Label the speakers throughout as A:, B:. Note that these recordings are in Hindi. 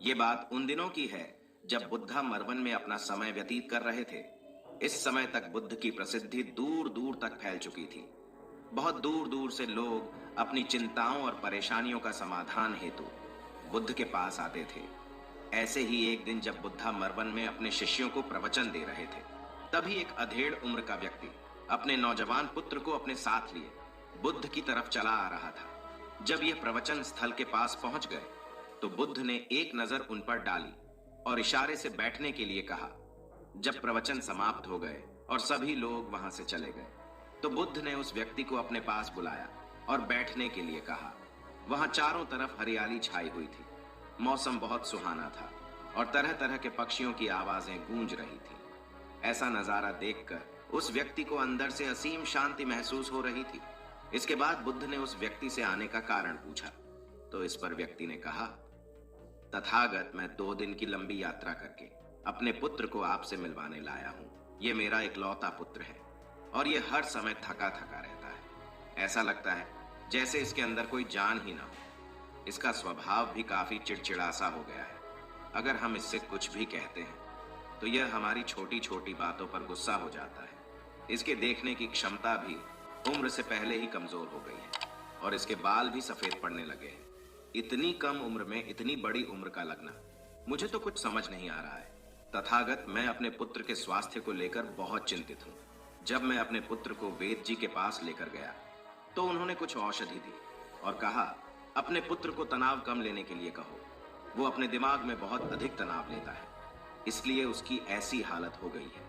A: ये बात उन दिनों की है जब बुद्धा मरवन में अपना समय व्यतीत कर रहे थे। इस समय तक बुद्ध की प्रसिद्धि दूर दूर तक फैल चुकी थी। बहुत दूर दूर से लोग अपनी चिंताओं और परेशानियों का समाधान हेतु बुद्ध के पास आते थे। ऐसे ही एक दिन जब बुद्धा मरवन में अपने शिष्यों को प्रवचन दे रहे थे, तभी एक अधेड़ उम्र का व्यक्ति अपने नौजवान पुत्र को अपने साथ लिए बुद्ध की तरफ चला आ रहा था। जब यह प्रवचन स्थल के पास पहुंच गए तो बुद्ध ने एक नजर उन पर डाली और इशारे से बैठने के लिए कहा। जब प्रवचन समाप्त हो गए और सभी लोग वहां से चले गए तो बुद्ध ने उस व्यक्ति को अपने पास बुलाया और बैठने के लिए कहा। वहां चारों तरफ हरियाली छाई हुई थी। मौसम बहुत सुहाना था और तरह तरह के पक्षियों की आवाजें गूंज रही थी। ऐसा नजारा देखकर उस व्यक्ति को अंदर से असीम शांति महसूस हो रही थी। इसके बाद बुद्ध ने उस व्यक्ति से आने का कारण पूछा तो इस पर व्यक्ति ने कहा, तथागत, मैं 2 दिन की लंबी यात्रा करके अपने पुत्र को आपसे मिलवाने लाया हूं। ये मेरा इकलौता पुत्र है और ये हर समय थका थका रहता है। ऐसा लगता है जैसे इसके अंदर कोई जान ही ना हो। इसका स्वभाव भी काफी चिड़चिड़ा सा हो गया है। अगर हम इससे कुछ भी कहते हैं तो यह हमारी छोटी छोटी बातों पर गुस्सा हो जाता है। इसके देखने की क्षमता भी उम्र से पहले ही कमजोर हो गई है और इसके बाल भी सफेद पड़ने लगे हैं। इतनी कम उम्र में इतनी बड़ी उम्र का लगना मुझे तो कुछ समझ नहीं आ रहा है। तथागत, मैं अपने पुत्र के स्वास्थ्य को लेकर बहुत चिंतित हूँ। जब मैं अपने पुत्र को वेद जी के पास लेकर गया तो उन्होंने कुछ औषधि दी और कहा, अपने पुत्र को तनाव कम लेने के लिए कहो। वो अपने दिमाग में बहुत अधिक तनाव लेता है, इसलिए उसकी ऐसी हालत हो गई है।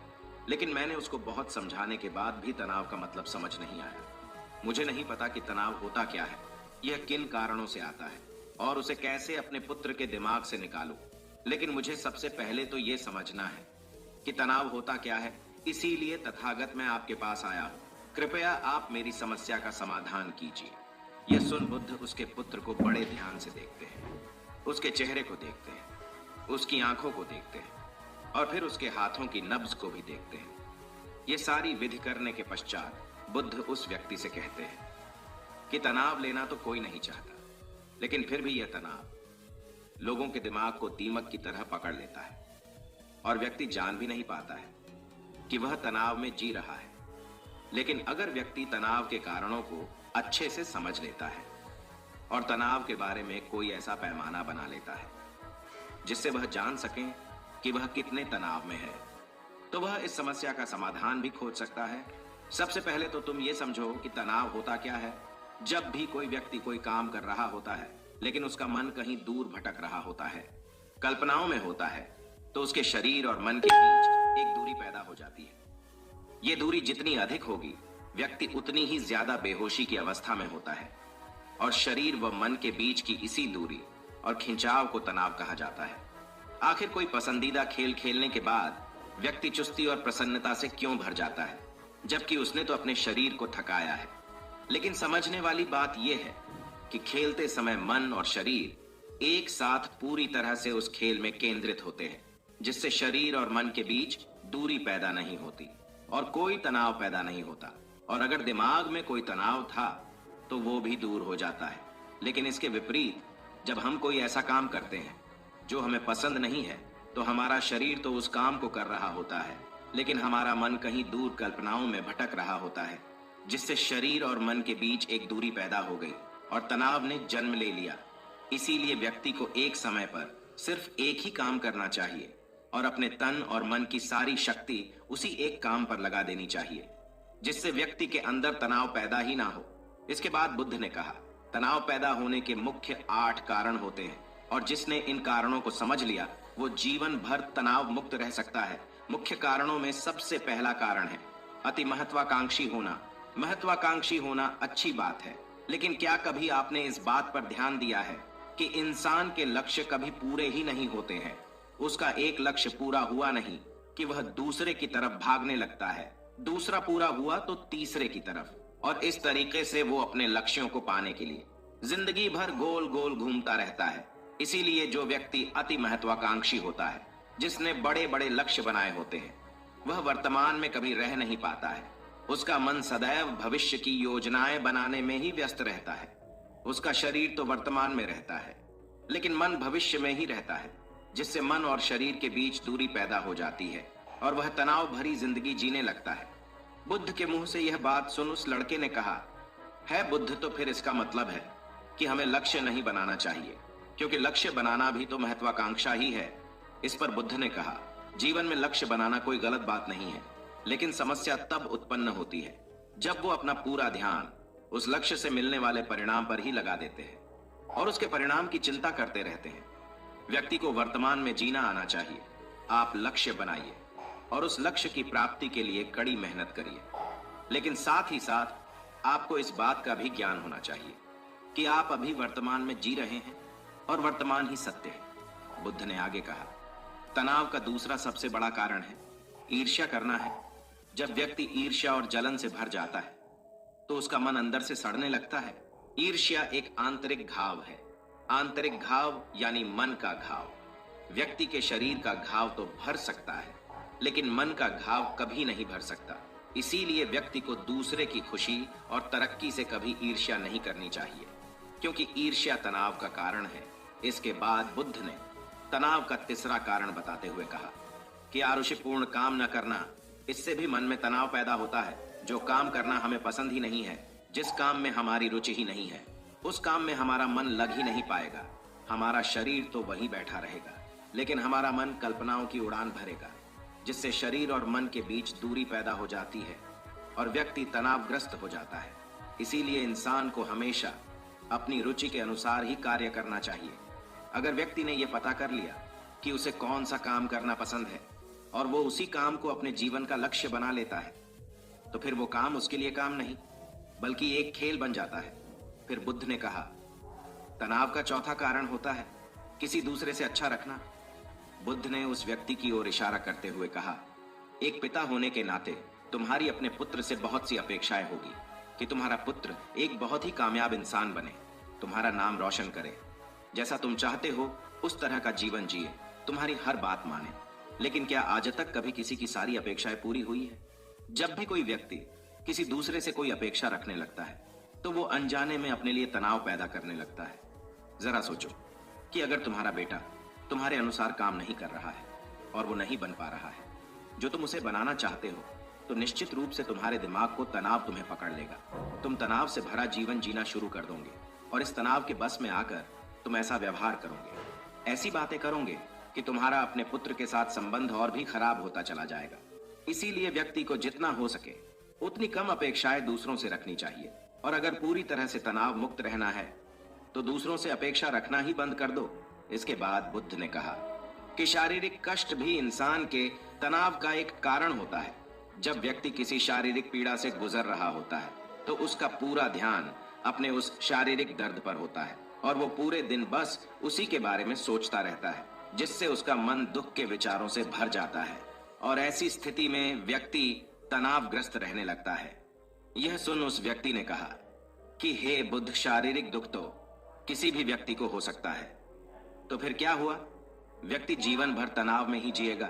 A: लेकिन मैंने उसको बहुत समझाने के बाद भी तनाव का मतलब समझ नहीं आया। मुझे नहीं पता कि तनाव होता क्या है, यह किन कारणों से आता है और उसे कैसे अपने पुत्र के दिमाग से निकालूं। लेकिन मुझे सबसे पहले तो यह समझना है कि तनाव होता क्या है। इसीलिए तथागत मैं आपके पास आया हूं। कृपया आप मेरी समस्या का समाधान कीजिए। यह सुन बुद्ध उसके पुत्र को बड़े ध्यान से देखते हैं। उसके चेहरे को देखते हैं, उसकी आंखों को देखते हैं और फिर उसके हाथों की नब्ज को भी देखते हैं। ये सारी विधि करने के पश्चात बुद्ध उस व्यक्ति से कहते हैं कि तनाव लेना तो कोई नहीं चाहता, लेकिन फिर भी यह तनाव लोगों के दिमाग को दीमक की तरह पकड़ लेता है और व्यक्ति जान भी नहीं पाता है कि वह तनाव में जी रहा है। लेकिन अगर व्यक्ति तनाव के कारणों को अच्छे से समझ लेता है और तनाव के बारे में कोई ऐसा पैमाना बना लेता है जिससे वह जान सके कि वह कितने तनाव में है, तो वह इस समस्या का समाधान भी खोज सकता है। सबसे पहले तो तुम ये समझो कि तनाव होता क्या है। जब भी कोई व्यक्ति कोई काम कर रहा होता है लेकिन उसका मन कहीं दूर भटक रहा होता है, कल्पनाओं में होता है, तो उसके शरीर और मन के बीच एक दूरी पैदा हो जाती है। ये दूरी जितनी अधिक होगी, व्यक्ति उतनी ही ज्यादा बेहोशी की अवस्था में होता है और शरीर व मन के बीच की इसी दूरी और खिंचाव को तनाव कहा जाता है। आखिर कोई पसंदीदा खेल खेलने के बाद व्यक्ति चुस्ती और प्रसन्नता से क्यों भर जाता है, जबकि उसने तो अपने शरीर को थकाया है। लेकिन समझने वाली बात यह है कि खेलते समय मन और शरीर एक साथ पूरी तरह से उस खेल में केंद्रित होते हैं, जिससे शरीर और मन के बीच दूरी पैदा नहीं होती और कोई तनाव पैदा नहीं होता। और अगर दिमाग में कोई तनाव था तो वो भी दूर हो जाता है। लेकिन इसके विपरीत, जब हम कोई ऐसा काम करते हैं जो हमें पसंद नहीं है, तो हमारा शरीर तो उस काम को कर रहा होता है, लेकिन हमारा मन कहीं दूर कल्पनाओं में भटक रहा होता है, जिससे शरीर और मन के बीच एक दूरी पैदा हो गई और तनाव ने जन्म ले लिया। इसीलिए व्यक्ति को एक समय पर सिर्फ एक ही काम करना चाहिए और अपने तन और मन की सारी शक्ति उसी एक काम पर लगा देनी चाहिए, जिससे व्यक्ति के अंदर तनाव पैदा ही ना हो। इसके बाद बुद्ध ने कहा, तनाव पैदा होने के मुख्य 8 कारण होते हैं और जिसने इन कारणों को समझ लिया वो जीवन भर तनाव मुक्त रह सकता है। मुख्य कारणों में सबसे पहला कारण है अति महत्वाकांक्षी होना। महत्वाकांक्षी होना अच्छी बात है, लेकिन क्या कभी आपने इस बात पर ध्यान दिया है कि इंसान के लक्ष्य कभी पूरे ही नहीं होते हैं। उसका एक लक्ष्य पूरा हुआ नहीं कि वह दूसरे की तरफ भागने लगता है, दूसरा पूरा हुआ तो तीसरे की तरफ, और इस तरीके से वो अपने लक्ष्यों को पाने के लिए जिंदगी भर गोल गोल घूमता रहता है। इसीलिए जो व्यक्ति अति महत्वाकांक्षी होता है, जिसने बड़े बड़े लक्ष्य बनाए होते हैं, वह वर्तमान में कभी रह नहीं पाता है। उसका मन सदैव भविष्य की योजनाएं बनाने में ही व्यस्त रहता है। उसका शरीर तो वर्तमान में रहता है, लेकिन मन भविष्य में ही रहता है। जिससे मन और शरीर के बीच दूरी पैदा हो जाती है और वह तनाव भरी जिंदगी जीने लगता है। बुद्ध के मुंह से यह बात सुन उस लड़के ने कहा, है बुद्ध, तो फिर इसका मतलब है कि हमें लक्ष्य नहीं बनाना चाहिए, क्योंकि लक्ष्य बनाना भी तो महत्वाकांक्षा ही है। इस पर बुद्ध ने कहा, जीवन में लक्ष्य बनाना कोई गलत बात नहीं है, लेकिन समस्या तब उत्पन्न होती है जब वो अपना पूरा ध्यान उस लक्ष्य से मिलने वाले परिणाम पर ही लगा देते हैं और उसके परिणाम की चिंता करते रहते हैं। व्यक्ति को वर्तमान में जीना आना चाहिए। आप लक्ष्य बनाइए और उस लक्ष्य की प्राप्ति के लिए कड़ी मेहनत करिए, लेकिन साथ ही साथ आपको इस बात का भी ज्ञान होना चाहिए कि आप अभी वर्तमान में जी रहे हैं और वर्तमान ही सत्य है। बुद्ध ने आगे कहा, तनाव का दूसरा सबसे बड़ा कारण है ईर्ष्या करना है। जब व्यक्ति ईर्ष्या और जलन से भर जाता है तो उसका मन अंदर से सड़ने लगता है। ईर्ष्या एक आंतरिक घाव है। आंतरिक घाव यानी मन का घाव। व्यक्ति के शरीर का घाव तो भर सकता है, लेकिन मन का घाव कभी नहीं भर सकता। इसीलिए व्यक्ति को दूसरे की खुशी और तरक्की से कभी ईर्ष्या नहीं करनी चाहिए, क्योंकि ईर्ष्या तनाव का कारण है। इसके बाद बुद्ध ने तनाव का तीसरा कारण बताते हुए कहा कि आरुषिपूर्ण काम न करना, इससे भी मन में तनाव पैदा होता है। जो काम करना हमें पसंद ही नहीं है, जिस काम में हमारी रुचि ही नहीं है, उस काम में हमारा मन लग ही नहीं पाएगा। हमारा शरीर तो वहीं बैठा रहेगा, लेकिन हमारा मन कल्पनाओं की उड़ान भरेगा, जिससे शरीर और मन के बीच दूरी पैदा हो जाती है और व्यक्ति तनावग्रस्त हो जाता है। इसीलिए इंसान को हमेशा अपनी रुचि के अनुसार ही कार्य करना चाहिए। अगर व्यक्ति ने यह पता कर लिया कि उसे कौन सा काम करना पसंद है और वो उसी काम को अपने जीवन का लक्ष्य बना लेता है, तो फिर वो काम उसके लिए काम नहीं बल्कि एक खेल बन जाता है। फिर बुद्ध ने कहा, तनाव का चौथा कारण होता है किसी दूसरे से अच्छा रखना। बुद्ध ने उस व्यक्ति की ओर इशारा करते हुए कहा, एक पिता होने के नाते तुम्हारी अपने पुत्र से बहुत सी अपेक्षाएं होगी कि तुम्हारा पुत्र एक बहुत ही कामयाब इंसान बने, तुम्हारा नाम रोशन करे, जैसा तुम चाहते हो उस तरह का जीवन जिए, तुम्हारी हर बात माने। लेकिन क्या आज तक कभी किसी की सारी अपेक्षाएं पूरी हुई है? जब भी कोई व्यक्ति किसी दूसरे से कोई अपेक्षा रखने लगता है तो वो अनजाने में अपने लिए तनाव पैदा करने लगता है। जरा सोचो कि अगर तुम्हारा बेटा तुम्हारे अनुसार काम नहीं कर रहा है और वो नहीं बन पा रहा है जो तुम उसे बनाना चाहते हो, तो निश्चित रूप से तुम्हारे दिमाग को तनाव तुम्हें पकड़ लेगा। तुम तनाव से भरा जीवन जीना शुरू कर दोगे और इस तनाव के बस में आकर तुम ऐसा व्यवहार करोगे, ऐसी बातें करोगे कि तुम्हारा अपने पुत्र के साथ संबंध और भी खराब होता चला जाएगा। इसीलिए व्यक्ति को जितना हो सके उतनी कम अपेक्षाएं दूसरों से रखनी चाहिए, और अगर पूरी तरह से तनाव मुक्त रहना है तो दूसरों से अपेक्षा रखना ही बंद कर दो। इसके बाद बुद्ध ने कहा कि शारीरिक कष्ट भी इंसान के तनाव का एक कारण होता है। जब व्यक्ति किसी शारीरिक पीड़ा से गुजर रहा होता है तो उसका पूरा ध्यान अपने उस शारीरिक दर्द पर होता है और वो पूरे दिन बस उसी के बारे में सोचता रहता है, जिससे उसका मन दुख के विचारों से भर जाता है और ऐसी स्थिति में व्यक्ति तनावग्रस्त रहने लगता है। यह सुन उस व्यक्ति ने कहा कि हे बुद्ध, शारीरिक दुख तो किसी भी व्यक्ति को हो सकता है, तो फिर क्या हुआ? व्यक्ति जीवन भर तनाव में ही जिएगा?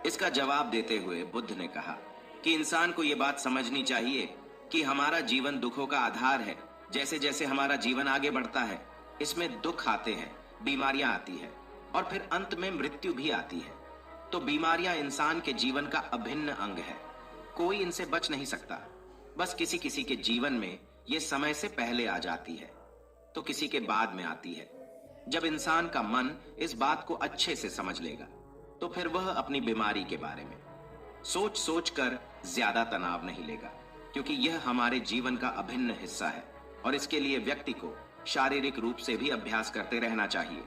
A: इसका जवाब देते हुए बुद्ध ने कहा कि इंसान को यह बात समझनी चाहिए कि हमारा जीवन दुखों का आधार है। जैसे जैसे हमारा जीवन आगे बढ़ता है, इसमें दुख आते हैं, बीमारियां आती है और फिर अंत में मृत्यु भी आती है। तो बीमारियां इंसान के जीवन का अभिन्न अंग है, कोई इनसे बच नहीं सकता। बस किसी किसी के जीवन में ये समय से पहले आ जाती है तो किसी के बाद में आती है। जब इंसान का मन इस बात को अच्छे से समझ लेगा तो फिर वह अपनी बीमारी के बारे में सोच सोच कर ज्यादा तनाव नहीं लेगा, क्योंकि यह हमारे जीवन का अभिन्न हिस्सा है और इसके लिए व्यक्ति को शारीरिक रूप से भी अभ्यास करते रहना चाहिए।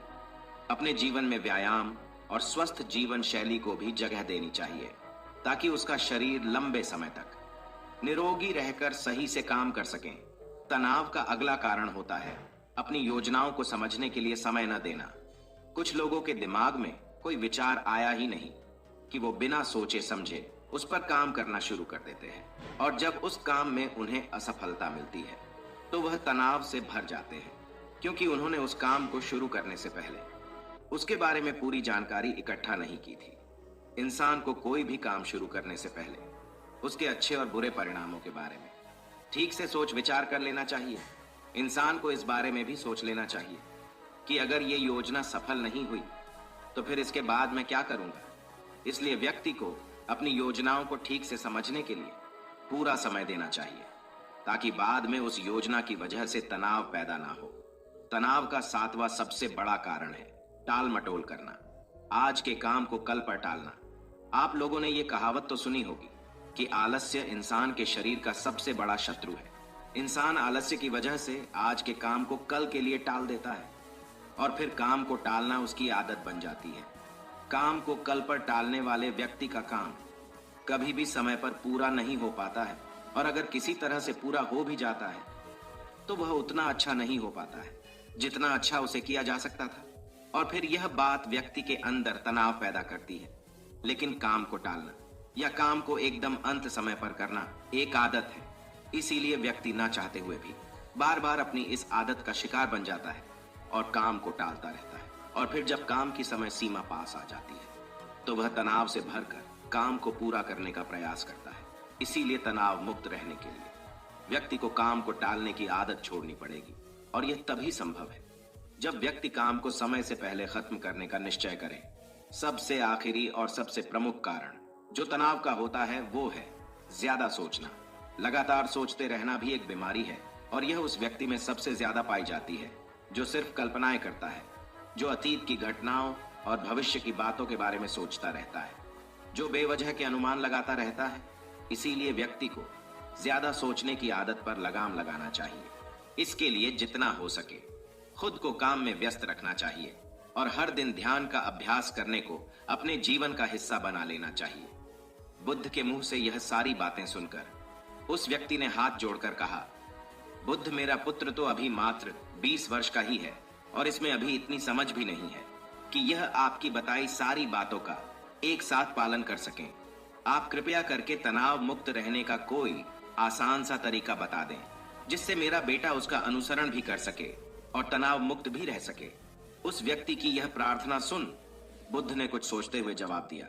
A: अपने जीवन में व्यायाम और स्वस्थ जीवन शैली को भी जगह देनी चाहिए ताकि उसका शरीर लंबे समय तक निरोगी रहकर सही से काम कर सकें। तनाव का अगला कारण होता है अपनी योजनाओं को समझने के लिए समय न देना। कुछ लोगों के दिमाग में कोई विचार आया ही नहीं कि वो बिना सोचे समझे उस पर काम करना शुरू कर देते हैं, और जब उस काम में उन्हें असफलता मिलती है तो वह तनाव से भर जाते हैं, क्योंकि उन्होंने उस काम को शुरू करने से पहले उसके बारे में पूरी जानकारी इकट्ठा नहीं की थी। इंसान को कोई भी काम शुरू करने से पहले उसके अच्छे और बुरे परिणामों के बारे में ठीक से सोच विचार कर लेना चाहिए। इंसान को इस बारे में भी सोच लेना चाहिए कि अगर ये योजना सफल नहीं हुई तो फिर इसके बाद मैं क्या करूंगा? इसलिए व्यक्ति को अपनी योजनाओं को ठीक से समझने के लिए पूरा समय देना चाहिए, ताकि बाद में उस योजना की वजह से तनाव पैदा ना हो। तनाव का 7वां सबसे बड़ा कारण है टाल मटोल करना, आज के काम को कल पर टालना। आप लोगों ने ये कहावत तो सुनी होगी कि आलस्य इंसान के शरीर का सबसे बड़ा शत्रु है। इंसान आलस्य की वजह से आज के काम को कल के लिए टाल देता है और फिर काम को टालना उसकी आदत बन जाती है। काम को कल पर टालने वाले व्यक्ति का काम कभी भी समय पर पूरा नहीं हो पाता है, और अगर किसी तरह से पूरा हो भी जाता है तो वह उतना अच्छा नहीं हो पाता है जितना अच्छा उसे किया जा सकता था, और फिर यह बात व्यक्ति के अंदर तनाव पैदा करती है। लेकिन काम को टालना या काम को एकदम अंत समय पर करना एक आदत है, इसीलिए व्यक्ति ना चाहते हुए भी बार बार अपनी इस आदत का शिकार बन जाता है और काम को टालता रहता है। और फिर जब काम की समय सीमा पास आ जाती है तो वह तनाव से भरकर काम को पूरा करने का प्रयास करता है। इसीलिए तनाव मुक्त रहने के लिए व्यक्ति को काम को टालने की आदत छोड़नी पड़ेगी, और यह तभी संभव है जब व्यक्ति काम को समय से पहले खत्म करने का निश्चय करे। सबसे आखिरी और सबसे प्रमुख कारण जो तनाव का होता है वो है ज्यादा सोचना। लगातार सोचते रहना भी एक बीमारी है, और यह उस व्यक्ति में सबसे ज्यादा पाई जाती है जो सिर्फ कल्पनाएं करता है, जो अतीत की घटनाओं और भविष्य की बातों के बारे में सोचता रहता है, जो बेवजह के अनुमान लगाता रहता है। इसीलिए व्यक्ति को ज्यादा सोचने की आदत पर लगाम लगाना चाहिए। इसके लिए जितना हो सके खुद को काम में व्यस्त रखना चाहिए और हर दिन ध्यान का अभ्यास करने को अपने जीवन का हिस्सा बना लेना चाहिए। बुद्ध के मुंह से यह सारी बातें सुनकर उस व्यक्ति ने हाथ जोड़कर कहा, बुद्ध, मेरा पुत्र तो अभी मात्र 20 वर्ष का ही है और इसमें अभी इतनी समझ भी नहीं है कि यह आपकी बताई सारी बातों का एक साथ पालन कर सकें। आप कृपया करके तनाव मुक्त रहने का कोई आसान सा तरीका बता दें जिससे मेरा बेटा उसका अनुसरण भी कर सके और तनाव मुक्त भी रह सके। उस व्यक्ति की यह प्रार्थना सुन बुद्ध ने कुछ सोचते हुए जवाब दिया,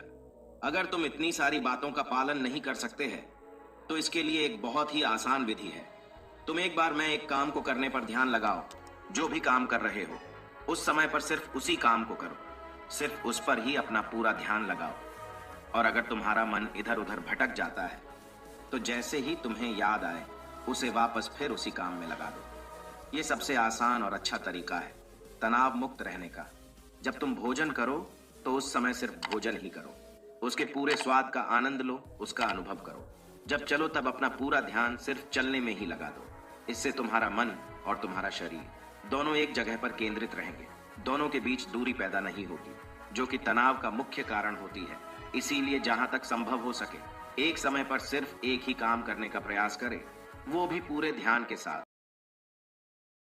A: अगर तुम इतनी सारी बातों का पालन नहीं कर सकते हैं तो इसके लिए एक बहुत ही आसान विधि है। तुम एक बार मैं एक काम को करने पर ध्यान लगाओ। जो भी काम कर रहे हो उस समय पर सिर्फ उसी काम को करो, सिर्फ उस पर ही अपना पूरा ध्यान लगाओ। और अगर तुम्हारा मन इधर उधर भटक जाता है तो जैसे ही तुम्हें याद आए उसे वापस फिर उसी काम में लगा दो। ये सबसे आसान और अच्छा तरीका है तनाव मुक्त रहने का। जब तुम भोजन करो तो उस समय सिर्फ भोजन ही करो, उसके पूरे स्वाद का आनंद लो, उसका अनुभव करो। जब चलो तब अपना पूरा ध्यान सिर्फ चलने में ही लगा दो। इससे तुम्हारा मन और तुम्हारा शरीर दोनों एक जगह पर केंद्रित रहेंगे, दोनों के बीच दूरी पैदा नहीं होगी जो कि तनाव का मुख्य कारण होती है। इसीलिए जहां तक संभव हो सके एक समय पर सिर्फ एक ही काम करने का प्रयास करें, वो भी पूरे ध्यान के साथ,